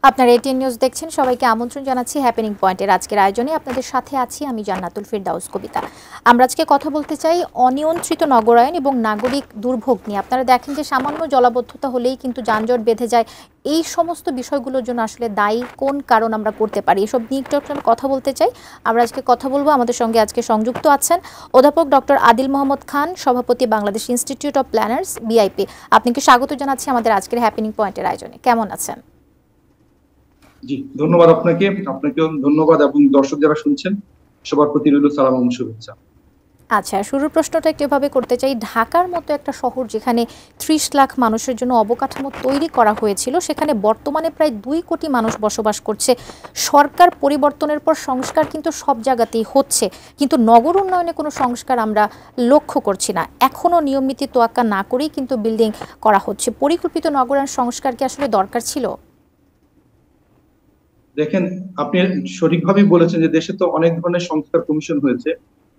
আপনারা ATN news দেখছেন। সবাইকে আমন্ত্রণ জানাচ্ছি হ্যাপেনিং পয়েন্টের আজকের আয়োজনে। আপনাদের সাথে আছি আমি জান্নাতুল ফেরদাউস কবিতা। আমরা আজকে কথা বলতে চাই অনিয়ন্ত্রিত নগরায়ন এবং নাগরিক দুর্ভোগ নিয়ে। আপনারা দেখেন যে সামান্য জলাবদ্ধতা হলেই কিন্তু যানজট বেঁধে যায়। এই সমস্ত বিষয়গুলোর জন্য আসলে দায়ী কোন কারণ আমরা করতে পারি, এসব নিয়ে একটু আমরা কথা বলতে চাই। আমরা আজকে কথা বলবো, আমাদের সঙ্গে আজকে সংযুক্ত আছেন অধ্যাপক ডক্টর আদিল মোহাম্মদ খান, সভাপতি Bangladesh institute of planners VIP. আপনাকে স্বাগত জানাচ্ছি আমাদের আজকের হ্যাপেনিং পয়েন্টের আয়োজনে। কেমন আছেন? জি, ধন্যবাদ আপনাকেও ধন্যবাদ এবং দর্শক যারা শুনছেন সবার প্রতি রইল সালাম এবং শুভেচ্ছা। আচ্ছা, শুরুর প্রশ্নটা একটু এভাবে করতে চাই। ঢাকার মতো একটা শহর যেখানে ৩০ লাখ মানুষের জন্য অবকাঠামো তৈরি করা হয়েছিল, সেখানে বর্তমানে প্রায় ২ কোটি মানুষ বসবাস করছে। সরকার পরিবর্তনের পর সংস্কার কিন্তু সব জায়গাতেই হচ্ছে, কিন্তু নগর উন্নয়নে কোনো সংস্কার আমরা লক্ষ্য করছি না। এখনও নিয়ম নীতি তোয়াক্কা না করেই কিন্তু বিল্ডিং করা হচ্ছে। পরিকল্পিত নগরায়ণ সংস্কার কি আসলে দরকার ছিল? দেখেন, আপনি সঠিকভাবেই বলেছেন যে দেশে তো অনেক ধরনের সংস্কার কমিশন হয়েছে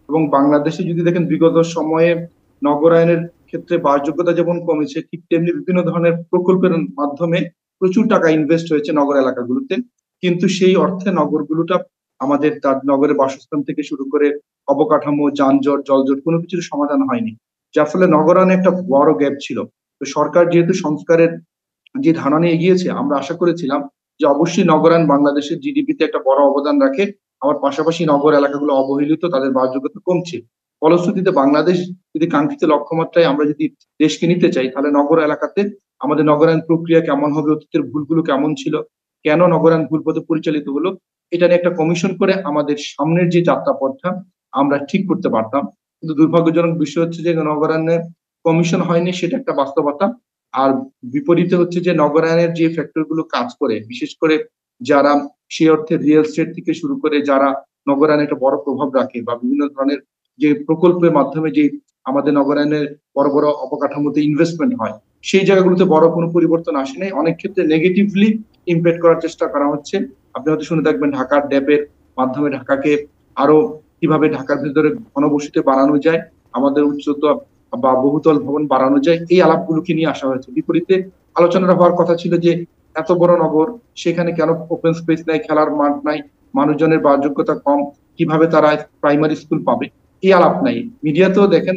এবং বাংলাদেশে যদি দেখেন বিগত সময়ে নগরায়নের ক্ষেত্রে বাসযোগ্যতা যেমন কমেছে, ঠিক তেমনি বিভিন্ন ধরনের প্রকল্পের মাধ্যমে প্রচুর টাকা ইনভেস্ট হয়েছে নগর এলাকাগুলোতে, কিন্তু সেই অর্থে নগরগুলোটা আমাদের তার নগরের বাসস্থান থেকে শুরু করে অবকাঠামো, যানজট, জলজট কোনো কিছুর সমাধান হয়নি, যার ফলে নগরায়নে একটা বড় গ্যাপ ছিল। তো সরকার যেহেতু সংস্কারের যে ধারণা নিয়ে এগিয়েছে, আমরা আশা করেছিলাম যে অবশ্যই নগরায়ন বাংলাদেশের জিডিপিতে একটা বড় অবদান রাখে। আমার পাশাপাশি নগর এলাকাগুলো অবহেলিত, তাদের বাসযোগ্যতা কমছে। ফলশ্রুতিতে বাংলাদেশ যদি কাঙ্ক্ষিত লক্ষ্যমাত্রায় আমরা যদি দেশকে নিতে চাই, তাহলে নগর এলাকাতে আমাদের নগরায়ন প্রক্রিয়া কেমন হবে, অতীতের ভুলগুলো কেমন ছিল, কেন নগরায়ন ভুল পথে পরিচালিত হলো, এটা নিয়ে একটা কমিশন করে আমাদের সামনের যে যাত্রাপথটা আমরা ঠিক করতে পারতাম। কিন্তু দুর্ভাগ্যজনক বিষয় হচ্ছে যে নগরায়নের কমিশন হয়নি, সেটা একটা বাস্তবতা। আর বিপরীতে হচ্ছে যে নগরায়নের যে ফ্যাক্টর গুলো কাজ করে, বিশেষ করে যারা সে অর্থে রিয়েল এস্টেট থেকে শুরু করে যারা নগরায়নে একটা বড় প্রভাব রাখে বা বিভিন্ন ধরনের যে প্রকল্পের মাধ্যমে যে আমাদের নগরায়নের বড় বড় অবকাঠামোতে ইনভেস্টমেন্ট হয়, সেই জায়গাগুলোতে বড় কোনো পরিবর্তন আসে নাই। অনেক ক্ষেত্রে নেগেটিভলি ইম্প্যাক্ট করার চেষ্টা করা হচ্ছে। আপনি হয়তো শুনে থাকবেন ঢাকার ড্যাপের মাধ্যমে ঢাকাকে আরো কিভাবে ঢাকার ভিতরে ঘনবসতি বাড়ানো যায়, আমাদের উচ্চতা বা বহুতল ভবন বাড়ানো যায়, এই আলাপগুলোকে নিয়ে আসা হয়েছে। বিপরীতে আলোচনাটা হওয়ার কথা ছিল যে এত বড় নগর, সেখানে কেন ওপেন স্পেস নাই, খেলার মাঠ নাই, মানুষজনের বাসযোগ্যতা কম, কিভাবে তারা প্রাইমারি স্কুল পাবে, এই আলাপ নাই। মিডিয়াতেও দেখেন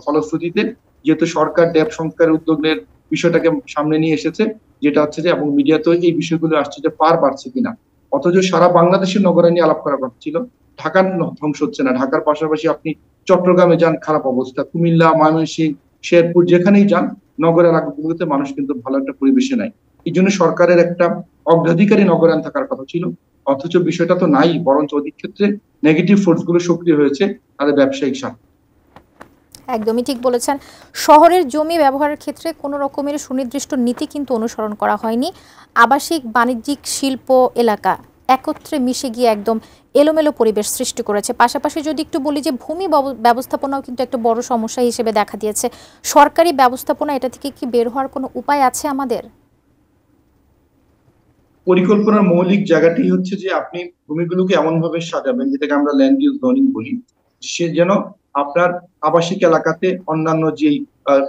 ফলশ্রুতিতে যেহেতু সরকার ড্যাব সংস্কারের উদ্যোগের বিষয়টাকে সামনে নিয়ে এসেছে, যেটা হচ্ছে যে এবং মিডিয়াতেও এই বিষয়গুলো আসছে যে পার বাড়ছে কিনা, অথচ সারা বাংলাদেশের নগরায়ন নিয়ে আলাপ করার কথা ছিল। ঢাকার ধ্বংস হচ্ছে না, ঢাকার পাশাপাশি আপনি চট্টগ্রামে যান, খারাপ অবস্থা, কুমিল্লা, ময়মনসিংহ, শেরপুর, যেখানেই যান নগর এলাকাগুলোতে মানুষ কিন্তু ভালো একটা পরিবেশে নাই। এই জন্য সরকারের একটা অগ্রাধিকারী নগরায়ন থাকার কথা ছিল, অথচ বিষয়টা তো নাই, বরঞ্চ অধিক ক্ষেত্রে নেগেটিভ ফোর্স গুলো সক্রিয় হয়েছে তাদের ব্যবসায়িক স্বার্থ। একদমই ঠিক বলেছেন। শহরের জমি ব্যবহারের ক্ষেত্রে কোনো রকমের সুনির্দিষ্ট নীতি কিন্তু অনুসরণ করা হয়নি। আবাসিক, বাণিজ্যিক, শিল্প এলাকা একত্রে মিশে গিয়ে একদম এলোমেলো পরিবেশ সৃষ্টি করেছে। পাশাপাশি যদি একটু বলি যে ভূমি ব্যবস্থাপনাও কিন্তু একটা বড় সমস্যা হিসেবে দেখা দিয়েছে। সরকারি ব্যবস্থাপনা এটা থেকে কি বের হওয়ার কোনো উপায় আছে আমাদের? পরিকল্পনার মৌলিক জায়গাটি হচ্ছে যে আপনি ভূমিগুলোকে এমন ভাবে সাজাবেন, যেটাকে আমরা ল্যান্ড ইউজ জোনিং বলি, সে যেন আপনার আবাসিক এলাকাতে অন্যান্য যেই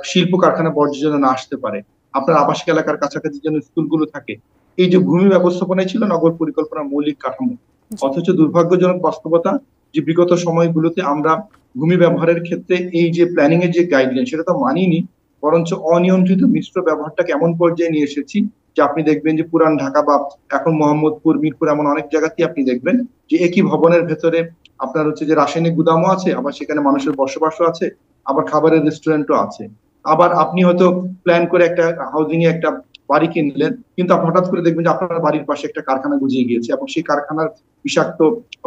শিল্প কারখানা বর্জ্য যেন না আসতে পারে, আপনার আবাসিক এলাকার কাছাকাছি যেন স্কুলগুলো থাকে। এই যে ভূমি ব্যবস্থাপনায় ছিল নগর পরিকল্পনার মৌলিক কাঠামো। অথচ দুর্ভাগ্যজনক বাস্তবতা যে বিগত সময়গুলোতে আমরা ভূমি ব্যবহারের ক্ষেত্রে এই যে প্ল্যানিং এর যে গাইডলাইন, সেটা তো মানিনি, বরঞ্চ অনিয়ন্ত্রিত মিশ্র ব্যবহারটাকে এমন পর্যায়ে নিয়ে এসেছি যে আপনি দেখবেন যে পুরান ঢাকা বা এখন মোহাম্মদপুর, মিরপুর, এমন অনেক জায়গাতেই আপনি দেখবেন যে একই ভবনের ভেতরে আপনার হচ্ছে যে রাসায়নিক গুদামও আছে, আবার সেখানে মানুষের বসবাসও আছে, আবার খাবারের রেস্টুরেন্টও আছে। আবার আপনি হয়তো প্ল্যান করে একটা হাউজিং এ একটা বাড়ি কিনলেন, কিন্তু আপনি হঠাৎ করে দেখবেন যে আপনার বাড়ির পাশে একটা কারখানা গুজিয়ে গিয়েছে এবং সেই কারখানার বিষাক্ত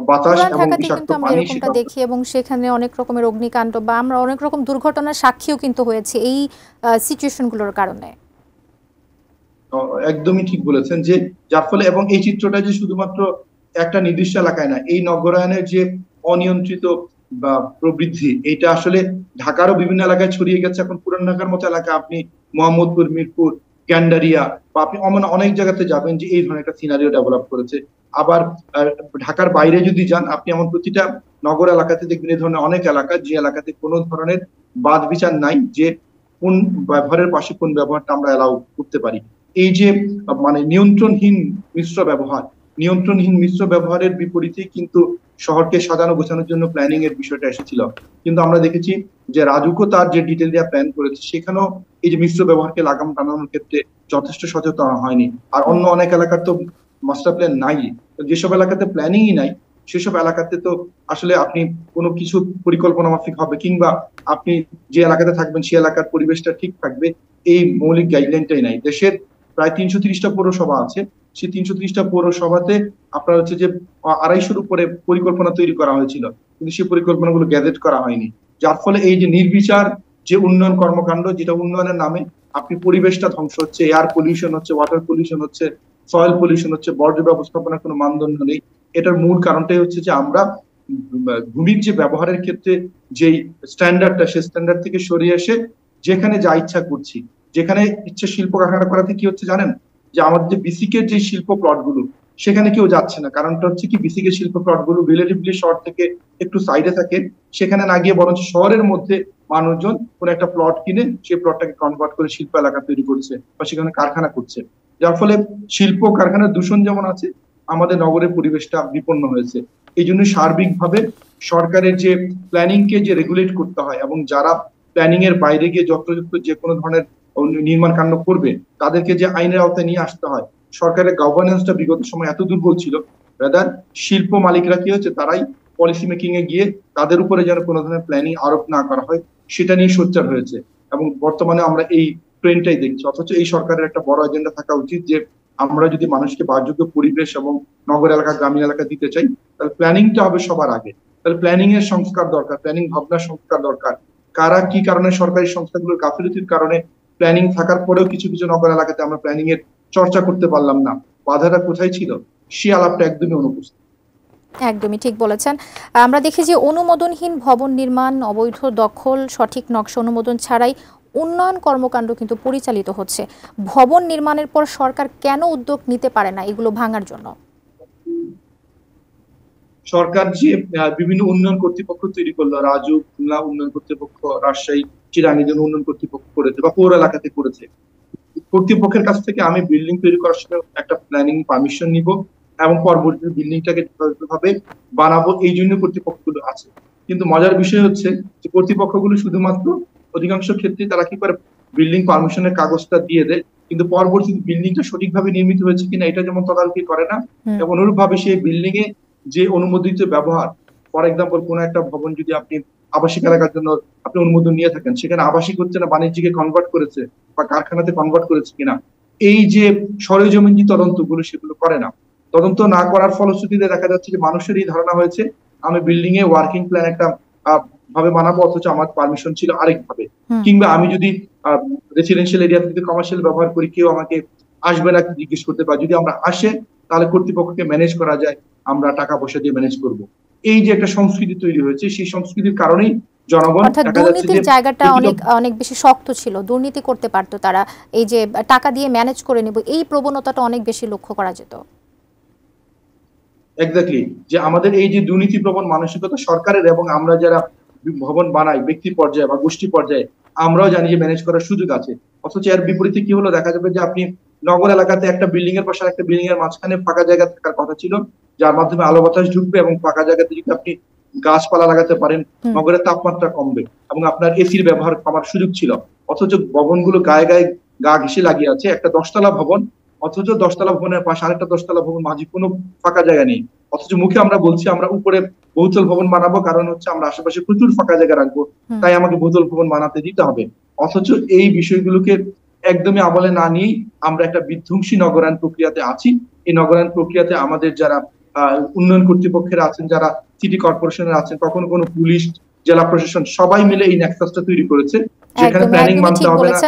বাতাস পুরান এবং ঢাকাতে বিষাক্ত কিন্তু আমরা পানি এরকমটা সেটা দেখি এবং সেখানে অনেক রকমের অগ্নিকাণ্ড বা আমরা অনেক রকম দুর্ঘটনার সাক্ষীও কিন্তু হয়েছে এই সিচুয়েশনগুলোর কারণে। একদমই ঠিক বলেছেন যে যার ফলে এবং এই চিত্রটা যে শুধুমাত্র একটা নির্দিষ্ট এলাকায় না, এই নগরায়নের যে অনিয়ন্ত্রিত বা প্রবৃদ্ধি, এটা আসলে ঢাকারও বিভিন্ন এলাকায় ছড়িয়ে গেছে। এখন পুরান ঢাকার মতো এলাকা আপনি মোহাম্মদপুর, মিরপুর, গ্যান্ডারিয়া বা আপনি অনেক জায়গাতে যাবেন যে এই ধরনের একটা সিনারিও ডেভেলপ করেছে। আবার ঢাকার বাইরে যদি যান, আপনি এমন প্রতিটা নগর এলাকাতে দেখবেন এই ধরনের অনেক এলাকা, যে এলাকাতে কোনো ধরনের বাদ বিচার নাই যে কোন ব্যবহারের পাশে কোন ব্যবহারটা আমরা এলাও করতে পারি। এই যে মানে নিয়ন্ত্রণহীন মিশ্র ব্যবহারের বিপরীতে কিন্তু শহরকে সাজানো গোছানোর জন্য প্ল্যানিং এর বিষয়টা এসেছিল। কিন্তু আমরা দেখেছি যে রাজুকও তার যে ডিটেল দিয়ে প্ল্যান করেছে সেখানেও এই যে মিশ্র ব্যবহারকে লাগাম টানানোর ক্ষেত্রে যথেষ্ট সচেতন হয়নি। আর অন্য অনেক এলাকার তো মাস্টার প্ল্যান নাই, যেসব এলাকাতে প্ল্যানিংই নাই সেসব এলাকাতে তো আসলে আপনি কোনো কিছু পরিকল্পনা মাফিক হবে কিংবা আপনি যে এলাকাতে থাকবেন সেই এলাকার পরিবেশটা ঠিক থাকবে এই মৌলিক গাইডলাইনটাই নাই। দেশের প্রায় ৩৩০টা পৌরসভা আছে, সেই ৩৩০টা পৌরসভাতে আপনার হচ্ছে যে ২৫০-র উপরে পরিকল্পনা তৈরি করা হয়েছিল, কিন্তু সেই পরিকল্পনাগুলো গ্যাজেট করা হয়নি। যার ফলে এই যে নির্বিচার যে উন্নয়ন কর্মকাণ্ড, যেটা উন্নয়নের নামে আপনি পরিবেশটা ধ্বংস হচ্ছে, এয়ার পলিউশন হচ্ছে, ওয়াটার পলিউশন হচ্ছে, সয়েল পলিউশন হচ্ছে, বর্জ্য ব্যবস্থাপনার কোনো মানদণ্ড নেই। এটার মূল কারণটাই হচ্ছে যে আমরা ভূমির যে ব্যবহারের ক্ষেত্রে যেই স্ট্যান্ডার্ডটা, সেই স্ট্যান্ডার্ড থেকে সরিয়ে এসে যেখানে যা ইচ্ছা করছি, যেখানে ইচ্ছে শিল্প কারখানা করাতে কি হচ্ছে জানেন, যে আমাদের যে বিসিকের যে শিল্প প্লট গুলো সেখানে কেউ যাচ্ছে না। কারণটা হচ্ছে কি, বিসিকের শিল্প প্লট গুলো রিলেটিভলি শহর থেকে একটু সাইডে থাকে, সেখানে না গিয়ে বরঞ্চ শহরের মধ্যে মানুষজন কোন একটা প্লট কিনে সেই প্লটটাকে কনভার্ট করে শিল্প এলাকা তৈরি করছে বা সেখানে কারখানা করছে। যার ফলে শিল্প কারখানার দূষণ যেমন আছে, আমাদের নগরের পরিবেশটা বিপন্ন হয়েছে। এই জন্য সার্বিকভাবে সরকারের যে প্ল্যানিং কে যে রেগুলেট করতে হয় এবং যারা প্ল্যানিং এর বাইরে গিয়ে যত্রযুক্ত যে কোনো ধরনের নির্মাণ কাণ্ড করবে তাদেরকে যে আইনের আওতায় নিয়ে আসতে হয়। সরকারের গভর্নেন্সটা বিগত সময় এত দুর্বল ছিল, রাদার শিল্প মালিকরা কি হচ্ছে, তারাই পলিসি মেকিং এ গিয়ে তাদের উপরে যেন কোনো ধরনের প্ল্যানিং আরোপ না করা হয় সেটা নিয়ে সোচ্চার হয়েছে। এবং বর্তমানে আমরা এই ট্রেন্ডটাই দেখছি। অথচ এই সরকারের একটা বড় এজেন্ডা থাকা উচিত যে আমরা যদি মানুষকে বাসযোগ্য পরিবেশ এবং নগর এলাকা, গ্রামীণ এলাকা দিতে চাই, তাহলে প্ল্যানিংটা হবে সবার আগে। তাহলে প্ল্যানিং এর সংস্কার দরকার, প্ল্যানিং ভাবনার সংস্কার দরকার। কারা কি কারণে সরকারি সংস্থাগুলোর গাফিলতির কারণে প্ল্যানিং থাকার পরেও কিছু কিছু নগর এলাকাতে আমরা প্ল্যানিং এর চর্চা করতে পারলাম না, বাধাটা কোথায় ছিল, সে আলাপটা একদমই অনুপস্থিত। একদমই ঠিক বলেছেন। আমরা দেখি যে অনুমোদনহীন ভবন নির্মাণ, অবৈধ দখল, সঠিক নকশা অনুমোদন ছাড়াই উন্নয়ন কর্মকাণ্ড কিন্তু পরিচালিত হচ্ছে। ভবন নির্মাণের পর সরকার কেন উদ্যোগ নিতে পারে না এগুলো ভাঙার জন্য? সরকার যে বিভিন্ন উন্নয়ন কর্তৃপক্ষ তৈরি করলো, রাজু, খুলনা উন্নয়ন কর্তৃপক্ষ, রাজশাহী, চিরাঙ্গীর উন্নয়ন কর্তৃপক্ষ করেছে বা পৌর এলাকাতে করেছে, কর্তৃপক্ষের কাছ থেকে আমি বিল্ডিং তৈরি করার সময় একটা প্ল্যানিং পারমিশন নিব এবং পরবর্তী বিল্ডিংটাকে যথাযথভাবে বানাবো, এই জন্য কর্তৃপক্ষগুলো আছে। কিন্তু মজার বিষয় হচ্ছে যে কর্তৃপক্ষগুলো শুধুমাত্র অধিকাংশ ক্ষেত্রে তারা কি করে, বিল্ডিং পারমিশনের কাগজটা দিয়ে দেয়, কিন্তু পরবর্তী বিল্ডিংটা সঠিকভাবে নির্মিত হয়েছে কিনা এটা যেমন তদারকি করে না, এবং অনুরূপভাবে সেই বিল্ডিং এ যে অনুমোদিত ব্যবহার, ফর এক্সাম্পল কোন একটা ভবন যদি আপনি আবাসিক এলাকার জন্য আপনি অনুমোদন নিয়ে থাকেন, সেখানে আবাসিক হচ্ছে না বাণিজ্যিকে কনভার্ট করেছে বা কারখানাতে কনভার্ট করেছে কিনা, এই যে সরেজমিন যে তদন্তগুলো সেগুলো করে না। তদন্ত না করার ফলশ্রুতিতে দেখা যাচ্ছে যে মানুষের এই ধারণা হয়েছে আমি বিল্ডিং এ ওয়ার্কিং প্ল্যান একটা ভাবে বানাবো, অথচ আমার পারমিশন ছিল আরেক ভাবে। কিংবা আমি যদি রেসিডেন্সিয়াল এরিয়া থেকে কমার্শিয়াল ব্যবহার করি, কেউ আমাকে আসবে না জিজ্ঞেস করতে পারে, যদি আমরা আসে তাহলে কর্তৃপক্ষকে ম্যানেজ করা যায়, আমরা টাকা পয়সা দিয়ে ম্যানেজ করব। এই যে একটা সংস্কৃতি তৈরি হয়েছে, সেই সংস্কৃতির কারণেই জনগণ দুর্নীতির জায়গাটা অনেক বেশি শক্ত ছিল, দুর্নীতি করতে পারতো তারা, এই যে টাকা দিয়ে ম্যানেজ করে নেব এই প্রবণতাটা অনেক বেশি লক্ষ্য করা যেত। এক্স্যাক্টলি, যে আমাদের এই যে দুর্নীতি প্রবণ মানসিকতা সরকারের, এবং আমরা যারা ভবন বানাই ব্যক্তি পর্যায়ে বা গোষ্ঠী পর্যায়ে আমরাও জানি যে ম্যানেজ করার সুযোগ আছে। অথচ এর বিপরীতে কি হলো, দেখা যাবে যে আপনি নগর এলাকাতে একটা বিল্ডিং এর পাশে একটা বিল্ডিং এর মাঝখানে ফাঁকা জায়গা থাকার কথা ছিল, যার মাধ্যমে আলো বাতাস ঢুকবে এবং ফাঁকা জায়গাতে যদি আপনি গাছপালা লাগাতে পারেন নগরের তাপমাত্রা কমবে এবং আপনার এসির ব্যবহার কমার সুযোগ ছিল। অথচ ভবনগুলো গায়ে গায়ে গা ঘেঁষে লাগিয়ে আছে, একটা 10তলা ভবন, অথচ 10তলা ভবনের পাশে আরেকটা 10তলা ভবন, মাঝে কোনো ফাঁকা জায়গা নেই। অথচ মুখে আমরা বলছি আমরা উপরে বহুতল ভবন বানাবো, কারণ হচ্ছে আমরা আশেপাশে প্রচুর ফাঁকা জায়গা রাখবো, তাই আমাকে বহুতল ভবন বানাতে দিতে হবে। অথচ এই বিষয়গুলোকে একদমই আমলে না নিয়ে আমরা একটা বিধ্বংসী নগরায়ণ প্রক্রিয়াতে আছি। এই নগরায়ণ প্রক্রিয়াতে আমাদের যারা উন্নয়ন কর্তৃপক্ষের আছেন, যারা সিটি কর্পোরেশনের আছেন, কখনো কোনো পুলিশ, জেলা প্রশাসন সবাই মিলে এই নেক্সাসটা তৈরি করেছে, যেখানে প্ল্যানিং মানতে হবে না।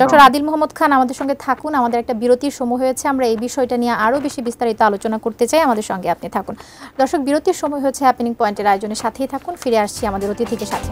ডক্টর আদিল মোহাম্মদ খান আমাদের সঙ্গে থাকুন, আমাদের একটা বিরতির সময় হয়েছে, আমরা এই বিষয়টা নিয়ে আরো বেশি বিস্তারিত আলোচনা করতে চাই, আমাদের সঙ্গে আপনি থাকুন। দর্শক, বিরতির সময় হয়েছে, হ্যাপেনিং পয়েন্টের আয়োজনের সাথেই থাকুন, ফিরে আসছি আমাদের অতিথিকে সাথে।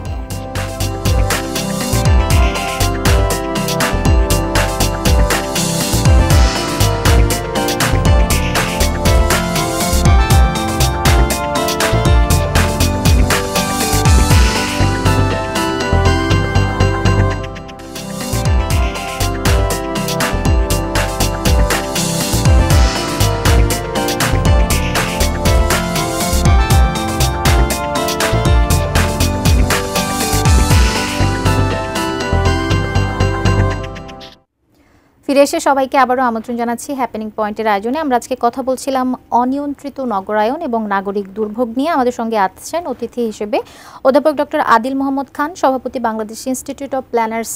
ফিরে এসে সবাইকে আবারও আমন্ত্রণ জানাচ্ছি হ্যাপেনিং পয়েন্টের আয়োজনে। আমরা আজকে কথা বলছিলাম অনিয়ন্ত্রিত নগরায়ন এবং নাগরিক দুর্ভোগ নিয়ে। আমাদের সঙ্গে আছেন অতিথি হিসেবে অধ্যাপক ডক্টর আদিল মোহাম্মদ খান, সভাপতি Bangladesh institute of planners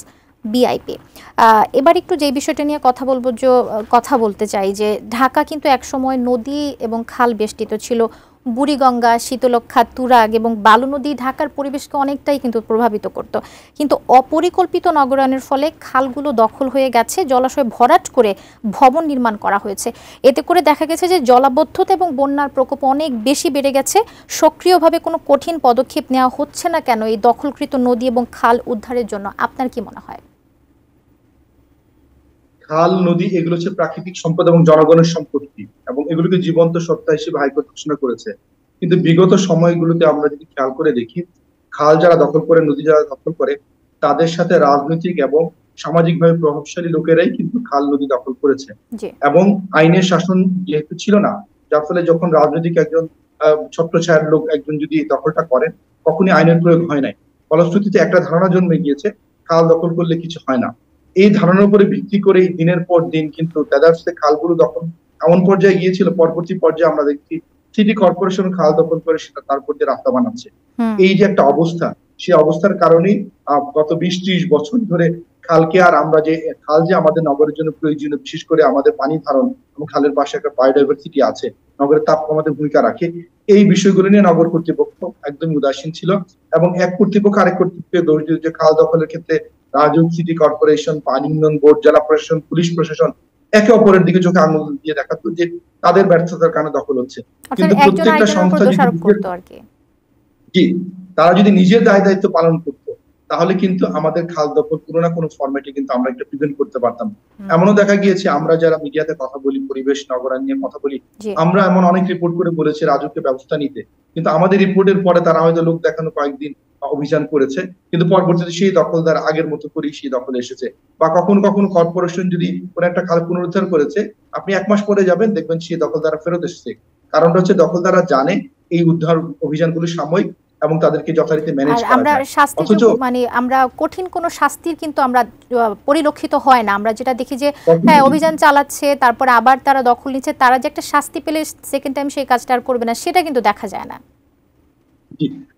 VIP. এবার একটু যে বিষয়টা নিয়ে কথা বলতে চাই যে ঢাকা কিন্তু একসময় নদী এবং খাল বেষ্টিত ছিল। বুড়িগঙ্গা, শীতলক্ষ্যা, তুরাগ এবং বালু নদী ঢাকার পরিবেশকে অনেকটাই কিন্তু প্রভাবিত করত। কিন্তু অপরিকল্পিত নগরায়নের ফলে খালগুলো দখল হয়ে গেছে, জলাশয় ভরাট করে ভবন নির্মাণ করা হয়েছে। এতে করে দেখা গেছে যে জলাবদ্ধতা এবং বন্যার প্রকোপ অনেক বেশি বেড়ে গেছে। সক্রিয়ভাবে কোনো কঠিন পদক্ষেপ নেওয়া হচ্ছে না কেন এই দখলকৃত নদী এবং খাল উদ্ধারের জন্য? আপনার কি মনে হয়? খাল, নদী এগুলো হচ্ছে প্রাকৃতিক সম্পদ এবং জনগণের সম্পত্তি, এবং এগুলোকে জীবন্ত সত্তা হিসেবে হাইকোর্ট ঘোষণা করেছে। কিন্তু বিগত সময়গুলোতে আমরা যদি খেয়াল করে দেখি, খাল যারা দখল করে, নদী যারা দখল করে, তাদের সাথে রাজনৈতিক এবং সামাজিকভাবে প্রভাবশালী লোকেরাই কিন্তু খাল, নদী দখল করেছে। এবং আইনের শাসন যেহেতু ছিল না, যার ফলে যখন রাজনৈতিক একজন ছত্রছায়ার লোক একজন যদি দখলটা করেন, কখনই আইনের প্রয়োগ হয় নাই। ফলশ্রুতিতে একটা ধারণা জন্মে গিয়েছে খাল দখল করলে কিছু হয় না। এই ধারণার উপরে ভিত্তি করে দিনের পর দিন কিন্তু তেজারসে খালগুলো দখল এমন পর্যায়ে গিয়েছিল, পরবর্তী পর্যায়ে আমরা দেখছি সিটি কর্পোরেশন খাল দখল করে সেটা তারপর দিয়ে রাস্তা বানাচ্ছে। এই যে একটা অবস্থা, সেই অবস্থার কারণেই গত 20-30 বছর ধরে খালকে, আর আমরা যে খাল যে আমাদের নগরের জন্য প্রয়োজনীয়, বিশেষ করে আমাদের পানি ধারণ এবং খালের পাশে একটা বায়োডাইভার্সিটি আছে, নগরের তাপ কমাতে ভূমিকা রাখে, এই বিষয়গুলো নিয়ে নগর কর্তৃপক্ষ একদম উদাসীন ছিল। এবং এক কর্তৃপক্ষ আরেক কর্তৃপক্ষকে দোষ দিত যে খাল দখলের ক্ষেত্রে রাজউক, সিটি কর্পোরেশন, পানি উন্নয়ন বোর্ড, জেলা প্রশাসন, পুলিশ প্রশাসন একে অপরের দিকে চোখে আঙুল দিয়ে দেখাতো যে তাদের ব্যর্থতার কারণে দখল হচ্ছে। কিন্তু প্রত্যেকটা সংস্থা তারা যদি নিজের দায় দায়িত্ব পালন করতো, তাহলে কিন্তু আমাদের খাল দখল কোনো না কোনো ফরম্যাটে কিন্তু আমরা এটা প্রিভেন্ট করতে পারতাম। এমনও দেখা গিয়েছে, আমরা যারা মিডিয়াতে কথা বলি, পরিবেশ নগরায়ন নিয়ে কথা বলি, আমরা এমন অনেক রিপোর্ট করে বলেছি রাজুকে ব্যবস্থা নিতে, কিন্তু আমাদের রিপোর্টের পরে তারা হয়তো লোক দেখানো কয়েকদিন অভিযান করেছে, কিন্তু পরবর্তীতে সেই দখলদার আগের মতো করেই সেই দখলে এসেছে। বা কখনো কখনো কর্পোরেশন যদি কোনো একটা খাল পুনরুদ্ধার করেছে, আপনি 1 মাস পরে যাবেন, দেখবেন সেই দখলদাররা ফেরত এসেছে। কারণটা হচ্ছে দখলদাররা জানে এই উদ্ধার অভিযানগুলো সাময়িক এবং তাদেরকে যথারীতি ম্যানেজ করা আমরা মানে আমরা কঠিন কোনো শাস্তির কিন্তু আমরা পরিলক্ষিত হয় না। আমরা যেটা দেখি যে হ্যাঁ অভিযান চালাচ্ছে, তারপর আবার তারা দখল নিচ্ছে, তারা যে একটা শাস্তি পেলে সেকেন্ড টাইম সেই কাজটা আর করবে না, সেটা কিন্তু দেখা যায় না।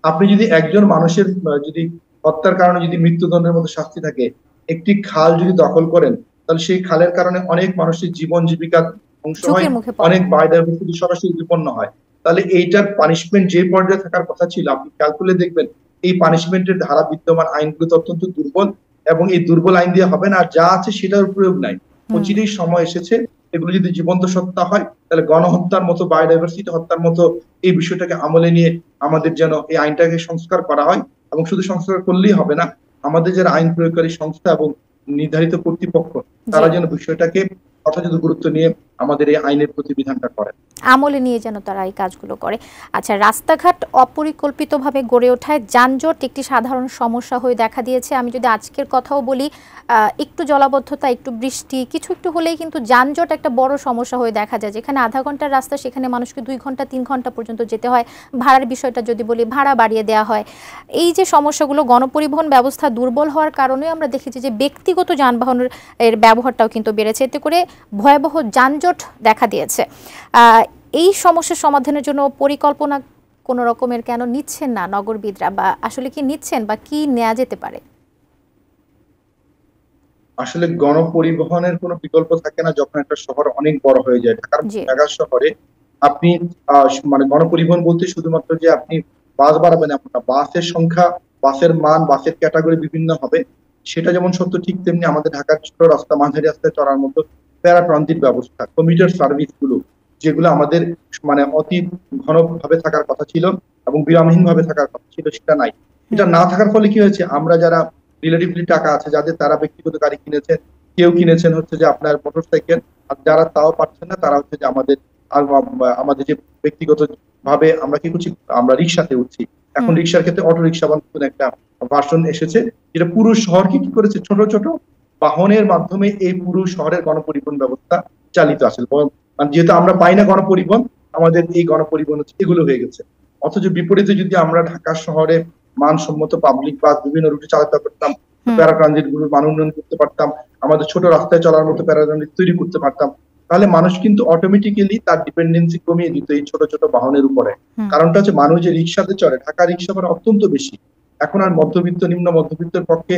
আপনি যদি একজন মানুষের যদি হত্যার কারণে যদি মৃত্যুদণ্ডের মতো শাস্তি থাকে, একটি খাল যদি দখল করেন, তাহলে সেই খালের কারণে অনেক মানুষের জীবন জীবিকা ধ্বংস হয়, অনেক বায়োডাইভার্সিটি সরাসরি বিপন্ন হয়। তাহলে এইটার পানিশমেন্ট যে পর্যায়ে থাকার কথা ছিল, আপনি ক্যালকুলেট দেখবেন এই পানিশমেন্টের ধারা বিদ্যমান আইনগুলো অত্যন্ত দুর্বল, এবং এই দুর্বল আইন দিয়ে হবে না, আর যা আছে সেটার প্রয়োগ নাই। অচিরেই সময় এসেছে এগুলো যদি জীবন্ত সত্তা হয়, তাহলে গণহত্যার মতো, বায়োডাইভার্সিটি হত্যার মতো এই বিষয়টাকে আমলে নিয়ে আমাদের যেন এই আইনটাকে সংস্কার করা হয়। এবং শুধু সংস্কার করলেই হবে না, আমাদের যারা আইন প্রয়োগকারী সংস্থা এবং নির্ধারিত কর্তৃপক্ষ, তারা যেন বিষয়টাকে যথাযথ গুরুত্ব নিয়ে আমাদের এই আইনের প্রতিবিধানটা করে, আমলে নিয়ে যেন তারা এই কাজগুলো করে। আচ্ছা, রাস্তাঘাট অপরিকল্পিতভাবে গড়ে ওঠায় যানজট একটি সাধারণ সমস্যা হয়ে দেখা দিয়েছে। আমি যদি আজকের কথাও বলি, একটু জলাবদ্ধতা, একটু বৃষ্টি, কিছু একটু হলেই কিন্তু যানজট একটা বড় সমস্যা হয়ে দেখা যায়। যেখানে আধা ঘন্টার রাস্তা, সেখানে মানুষকে 2 ঘন্টা 3 ঘন্টা পর্যন্ত যেতে হয়। ভাড়ার বিষয়টা যদি বলি, ভাড়া বাড়িয়ে দেওয়া হয়। এই যে সমস্যাগুলো, গণপরিবহন ব্যবস্থা দুর্বল হওয়ার কারণে আমরা দেখেছি যে ব্যক্তিগত যানবাহনের ব্যবহারটাও কিন্তু বেড়েছে। এতে করে ভয়াবহ যানজট দেখা দিয়েছে। এই সমস্যার সমাধানের জন্য পরিকল্পনা কোন রকমের কেন নিচ্ছেন না নগরবিদরা, বা আসলে কি নিচ্ছেন, বা কি নেওয়া যেতে পারে? আসলে গণপরিবহনের কোনো বিকল্প থাকে না যখন একটা শহর অনেক বড় হয়ে যায়। ঢাকার মেগা শহরে আপনি মানে গণপরিবহন বলতে শুধুমাত্র যে আপনি বাস বাড়াবেন এমন না, বাসের সংখ্যা, বাসের মান, বাসের ক্যাটাগরি বিভিন্ন হবে, সেটা যেমন সত্য, ঠিক তেমনি আমাদের ঢাকার ছোট রাস্তা, মাঝারি রাস্তায় চড়ার মতো প্যারা ট্রানজিট ব্যবস্থা, কমিউটার সার্ভিস গুলো, যেগুলো আমাদের মানে অতি ঘনভাবে থাকার কথা ছিল এবং বিরামহীন ভাবে থাকার কথা ছিল, সেটা নাই। এটা না থাকার ফলে কি হয়েছে, আমরা যারা রিলেটিভলি টাকা আছে যাদের, তারা ব্যক্তিগত গাড়ি কিনেছেন, কেউ কিনেছেন হচ্ছে যে আপনার মোটরসাইকেল, আর যারা তাও পাচ্ছেন না তারা হচ্ছে যে আমাদের যে ব্যক্তিগত ভাবে আমরা কি করছি, আমরা রিক্সাতে উঠছি। এখন রিক্সার ক্ষেত্রে অটো রিক্সা বা নতুন একটা ভার্সন এসেছে, যেটা পুরো শহরকে কি করেছে, ছোট ছোট বাহনের মাধ্যমে এই পুরো শহরের গণপরিবহন ব্যবস্থা চালিত আছে। যেহেতু আমরা পাই না গণপরিবহন, আমাদের এই গণপরিবহন হচ্ছে এগুলো হয়ে গেছে। অথচ বিপরীতে যদি আমরা ঢাকা শহরে মানসম্মত পাবলিক বাস বিভিন্ন রুটে চালাতে করতাম, প্যারা ট্রানজিট গুলো মান উন্নয়ন করতে পারতাম, আমাদের ছোট রাস্তায় চলার মতো প্যারা ট্রানজিট তৈরি করতে পারতাম, তাহলে মানুষ কিন্তু অটোমেটিক্যালি তার ডিপেন্ডেন্সি কমিয়ে দিত এই ছোট ছোট বাহনের উপরে। কারণটা হচ্ছে মানুষ যে রিক্সাতে চড়ে, ঢাকা রিক্সা ভাড়া অত্যন্ত বেশি। এখন আর মধ্যবিত্ত নিম্ন মধ্যবিত্তের পক্ষে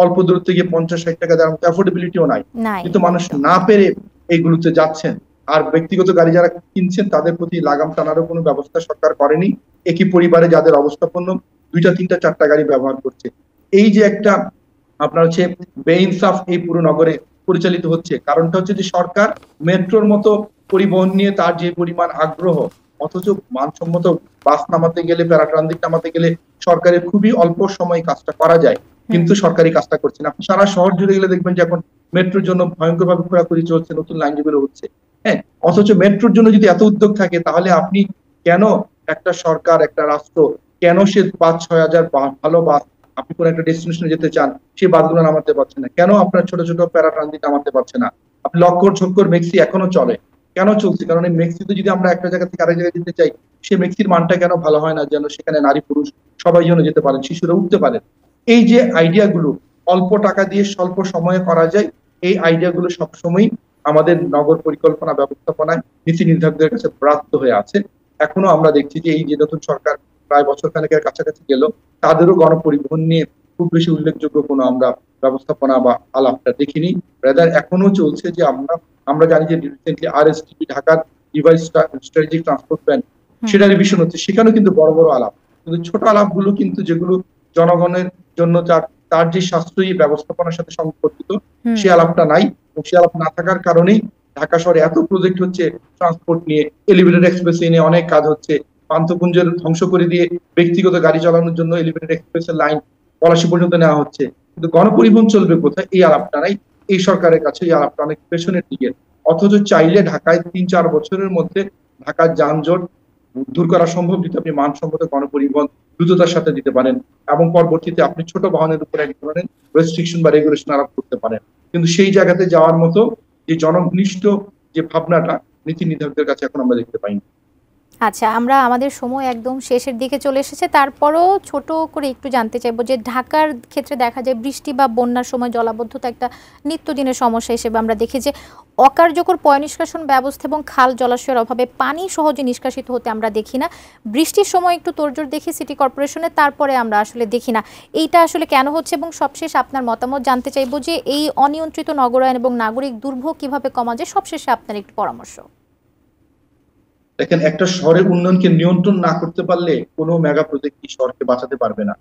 অল্প দূরত্বে গিয়ে 50-60 টাকা দেওয়ার মতো অ্যাফোর্ডেবিলিটিও নাই, কিন্তু মানুষ না পেরে এইগুলোতে যাচ্ছেন। আর ব্যক্তিগত গাড়ি যারা কিনছেন তাদের প্রতি লাগাম টানারও কোনো ব্যবস্থা সরকার করেনি। একই পরিবারে যাদের অবস্থাপন্ন 2টা 3টা 4টা গাড়ি ব্যবহার করছে, এই যে একটা আপনার হচ্ছে বেইনসাফ এই পুরো নগরে পরিচালিত হচ্ছে। কারণটা হচ্ছে যে সরকার মেট্রোর মতো পরিবহন নিয়ে তার যে পরিমাণ আগ্রহ, অথচ মানসম্মত বাস নামাতে গেলে, প্যারা ট্রানজিট নামাতে গেলে সরকারের খুবই অল্প সময় কাজটা করা যায়, কিন্তু সরকারি কাজটা করছে না। আপনি সারা শহর জুড়ে গেলে দেখবেন যে এখন মেট্রোর জন্য ভয়ঙ্কর ভাবে খোঁড়াখুড়ি চলছে, নতুন লাইন যেগুলো হচ্ছে। হ্যাঁ, অথচ মেট্রোর জন্য যদি এত উদ্যোগ থাকে, তাহলে আপনি কেন একটা সরকার, একটা রাষ্ট্র কেন সে 5-6 হাজার ভালো বাস, আপনি কোন একটা ডেস্টিনেশনে যেতে চান সেই বাসগুলো নামাতে পারছে না? কেন আপনার ছোট ছোট প্যারা ট্রানজিট নামাতে পারছে না? আপনি লক্কর ঝক্কর মেক্সি এখনো চলে, কেন চলছে? কারণ এই মেক্সিতে যদি আমরা একটা জায়গা থেকে আরেক জায়গায় যেতে চাই, সেই মেক্সির মানটা কেন ভালো হয় না, যেন সেখানে নারী পুরুষ সবাই যেন যেতে পারেন, শিশুরা উঠতে পারেন। এই যে আইডিয়া গুলো অল্প টাকা দিয়ে স্বল্প সময়ে করা যায়, এই আইডিয়া গুলো সবসময় আমাদের নগর পরিকল্পনা ব্যবস্থাপনায় নীতি নির্ধারকদের কাছে প্রাপ্ত হয়ে আছে। এখনো আমরা দেখছি যে এই যে নতুন সরকার প্রায় বছর খানেকের কাছাকাছি গেল, তাদেরও গণপরিবহন নিয়ে খুব বেশি উল্লেখযোগ্য কোনো আমরা ব্যবস্থাপনা বা আলাপটা দেখিনি। রাদার এখনো চলছে যে আমরা জানি যে রিসেন্টলি RSTP ঢাকার রিভাইজ স্ট্র্যাটেজিক ট্রান্সপোর্ট প্ল্যান, সেটা রিভিশন হচ্ছে, সেখানেও কিন্তু বড় বড় আলাপ, কিন্তু ছোট আলাপগুলো কিন্তু যেগুলো জনগণের জন্য তার যে সাশ্রয়ী ব্যবস্থাপনার সাথে সম্পর্কিত, সে আলাপটা নাই। সে আলাপ না থাকার কারণেই ঢাকা শহরে এত প্রজেক্ট হচ্ছে ট্রান্সপোর্ট নিয়ে, এলিভেটেড এক্সপ্রেস নিয়ে অনেক কাজ হচ্ছে, পান্থপুঞ্জের ধ্বংস করে দিয়ে ব্যক্তিগত গাড়ি চালানোর জন্য এলিভেটেড এক্সপ্রেসের লাইন পলাশী পর্যন্ত নেওয়া হচ্ছে, কিন্তু গণপরিবহন চলবে কোথায়? এই আলাপটা নাই। এই সরকারের কাছে এই আলাপটা অনেক পেছনের দিকে। অথচ চাইলে ঢাকায় 3-4 বছরের মধ্যে ঢাকার যানজট দূর করা সম্ভব, যদি আপনি মানসম্মত গণপরিবহন দ্রুততার সাথে দিতে পারেন এবং পরবর্তীতে আপনি ছোট বাহনের উপর এক ধরনের রেস্ট্রিকশন বা রেগুলেশন আরোপ করতে পারেন। কিন্তু সেই জায়গাতে যাওয়ার মতো যে জনঘনিষ্ঠ যে ভাবনাটা নীতি নির্ধারকদের কাছে এখন আমরা দেখতে পাইনি। আচ্ছা, আমরা আমাদের সময় একদম শেষের দিকে চলে এসেছে, তারপরও ছোট করে একটু জানতে চাইবো যে ঢাকার ক্ষেত্রে দেখা যায় বৃষ্টি বা বন্যার সময় জলাবদ্ধতা একটা নিত্যদিনের সমস্যা হিসেবে আমরা দেখি যে অকার্যকর পয় নিষ্কাশন ব্যবস্থা এবং খাল জলাশয়ের অভাবে পানি সহজে নিষ্কাশিত হতে আমরা দেখি না। বৃষ্টির সময় একটু তোড়জোড় দেখি সিটি কর্পোরেশনে, তারপরে আমরা আসলে দেখি না। এইটা আসলে কেন হচ্ছে? এবং সবশেষ আপনার মতামত জানতে চাইবো যে এই অনিয়ন্ত্রিত নগরায়ন এবং নাগরিক দুর্ভোগ কিভাবে কমা যায়, সবশেষে আপনার একটু পরামর্শ। দেখেন, একটা শহরের উন্নয়নকে নিয়ন্ত্রণ না করতে পারলে কোনো মেগা প্রজেক্ট শহরকে বাঁচাতে পারবে না।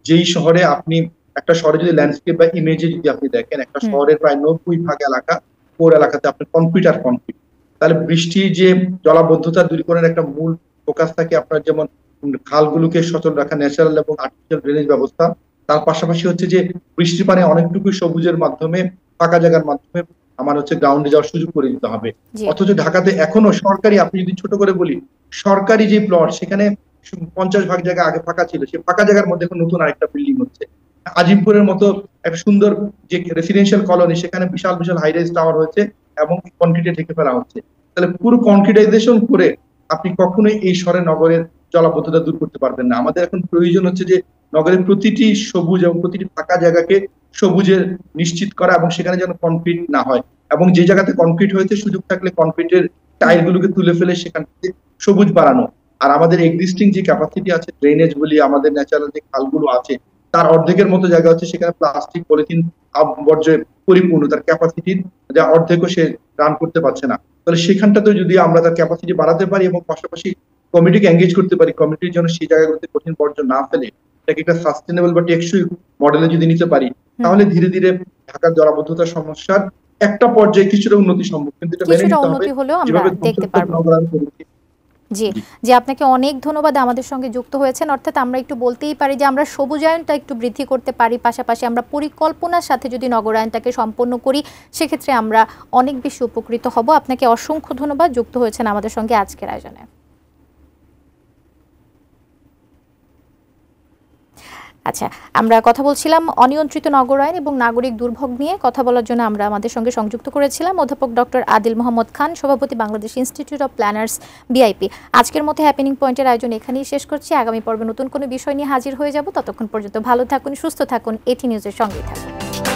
যেই শহরে আপনি একটা শহরে যদি ল্যান্ডস্কেপ বা ইমেজে যদি আপনি দেখেন, একটা শহরের প্রায় 90% এলাকা, পৌর এলাকাতে আপনি কনক্রিট আর কনক্রিট, তাহলে বৃষ্টির যে জলাবদ্ধতা দূরীকরণের একটা মূল ফোকাস থাকে আপনার, যেমন খালগুলোকে সচল রাখা, ন্যাচারাল এবং আর্টিফিশিয়াল ড্রেনেজ ব্যবস্থা, তার পাশাপাশি হচ্ছে যে বৃষ্টির পানি অনেকটুকু সবুজের মাধ্যমে, ফাঁকা জায়গার মাধ্যমে আমার হচ্ছে গ্রাউন্ডে যাওয়ার সুযোগ করে দিতে হবে। অথচ ঢাকাতে এখনো সরকারি, আপনি যদি ছোট করে বলি, সরকারি যে প্লট সেখানে 50% জায়গা আগে ফাঁকা ছিল, সেই ফাঁকা জায়গার মধ্যে এখন নতুন আরেকটা বিল্ডিং হচ্ছে। আজিমপুরের মতো একটা সুন্দর যে রেসিডেন্সিয়াল কলোনি, সেখানে বিশাল বিশাল হাইরাইজ টাওয়ার হয়েছে এবং কনক্রিটে ঢেকে ফেলা হচ্ছে। তাহলে পুরো কনক্রিটাইজেশন করে আপনি কখনোই এই শহরে নগরের জলাবদ্ধতা দূর করতে পারবেন না। আমাদের এখন প্রয়োজন হচ্ছে যে নগরের প্রতিটি সবুজ এবং প্রতিটি ফাঁকা জায়গাকে সবুজের নিশ্চিত করা, এবং সেখানে যেন কনক্রিট না হয়, এবং যে জায়গাতে কনক্রিট হয়েছে সুযোগ থাকলে কনক্রিটের টাইল গুলোকে তুলে ফেলে সেখান থেকে সবুজ বাড়ানো। আর আমাদের এক্সিস্টিং যে ক্যাপাসিটি আছে, ড্রেনেজ বলি, আমাদের ন্যাচারাল যে খালগুলো আছে, তার অর্ধেকের মতো জায়গা হচ্ছে সেখানে প্লাস্টিক পলিথিন বর্জ্যে পরিপূর্ণ, তার ক্যাপাসিটির যা অর্ধেকও সে রান করতে পারছে না। তাহলে সেখানটাতে যদি আমরা তার ক্যাপাসিটি বাড়াতে পারি এবং পাশাপাশি কমিটিকে এঙ্গেজ করতে পারি, কমিটির জন্য সেই জায়গাগুলোতে কঠিন বর্জ্য না ফেলে এটাকে একটা সাস্টেনেবল বা টেকসই মডেলে যদি নিতে পারি, তাহলে ধীরে ধীরে ঢাকার জলাবদ্ধতার সমস্যার একটা পর্যায়ে কিছুটা উন্নতি সম্ভব। কিন্তু এটা মেনে নিতে হবে যেভাবে দেখতে পারবো। জি জি, আপনাকে অনেক ধন্যবাদ আমাদের সঙ্গে যুক্ত হয়েছেন। অর্থাৎ আমরা একটু বলতেই পারি যে আমরা সবুজায়নটা একটু বৃদ্ধি করতে পারি, পাশাপাশি আমরা পরিকল্পনার সাথে যদি নগরায়নটাকে সম্পন্ন করি, সেক্ষেত্রে আমরা অনেক বেশি উপকৃত হব। আপনাকে অসংখ্য ধন্যবাদ, যুক্ত হয়েছেন আমাদের সঙ্গে আজকের আয়োজনে। আচ্ছা, আমরা কথা বলছিলাম অনিয়ন্ত্রিত নগরায়ন এবং নাগরিক দুর্ভোগ নিয়ে। কথা বলার জন্য আমরা আমাদের সঙ্গে সংযুক্ত করেছিলাম অধ্যাপক ডক্টর আদিল মোহাম্মদ খান, সভাপতি Bangladesh institute of planners VIP. আজকের মতো হ্যাপেনিং পয়েন্টের আয়োজন এখানেই শেষ করছি। আগামী পর্বে নতুন কোনো বিষয় নিয়ে হাজির হয়ে যাব। ততক্ষণ পর্যন্ত ভালো থাকুন, সুস্থ থাকুন, এটি নিউজের সঙ্গেই থাকুন।